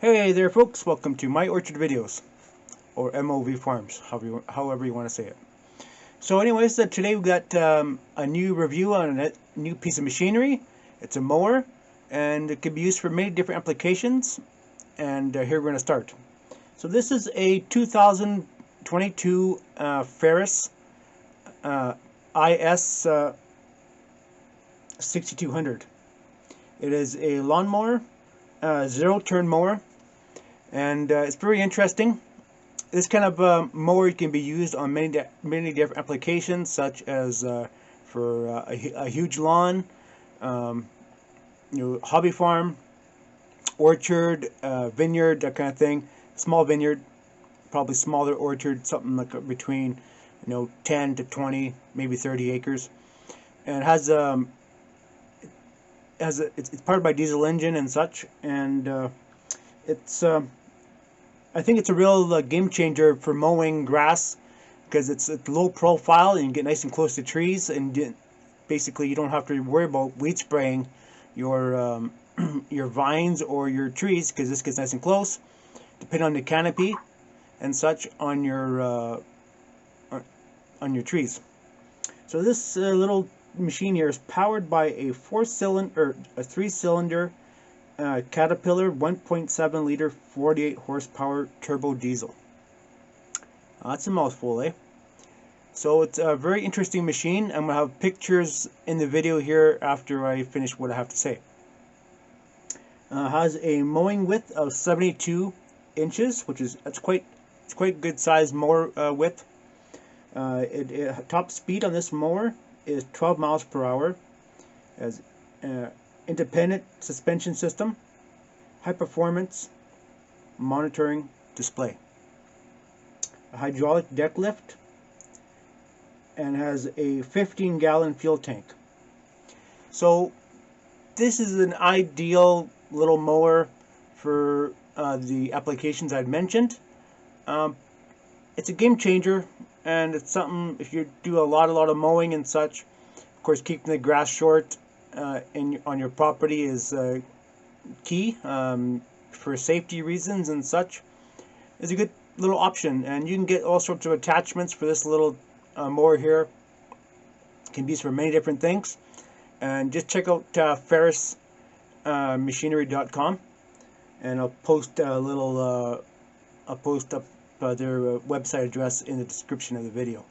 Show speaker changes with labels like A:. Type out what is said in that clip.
A: Hey there folks, welcome to My Orchard Videos, or MOV Farms, however you want to say it. So anyways, today we got a new review on a new piece of machinery. It's a mower, and it can be used for many different applications, and here we're going to start. So this is a 2022 Ferris Is6200. It is a lawnmower, zero-turn mower. And it's very interesting. This kind of mower can be used on many different applications, such as for a huge lawn, hobby farm, orchard, vineyard, that kind of thing. Small vineyard, probably smaller orchard, something like between 10 to 20, maybe 30 acres. And it has it's powered by diesel engine and such, and it's I think it's a real game changer for mowing grass, because it's low profile and you get nice and close to trees, and basically you don't have to worry about weed spraying your your vines or your trees, because this gets nice and close, depending on the canopy and such on your trees. So this little machine here is powered by a 3-cylinder Caterpillar 1.7 liter 48 horsepower turbo diesel. That's a mouthful, eh? So it's a very interesting machine. I'm going to have pictures in the video here after I finish what I have to say. Has a mowing width of 72 inches, which is it's quite good size mower width. Top speed on this mower is 12 miles per hour. As independent suspension system, high performance monitoring display, a hydraulic deck lift, and has a 15-gallon fuel tank. So this is an ideal little mower for the applications I've mentioned. It's a game changer, and it's something if you do a lot of mowing and such. Of course, keeping the grass short on your property is key for safety reasons and such. Is a good little option, and you can get all sorts of attachments for this little mower here. It can be used for many different things, and just check out ferrismachinery.com, and I'll post up their website address in the description of the video.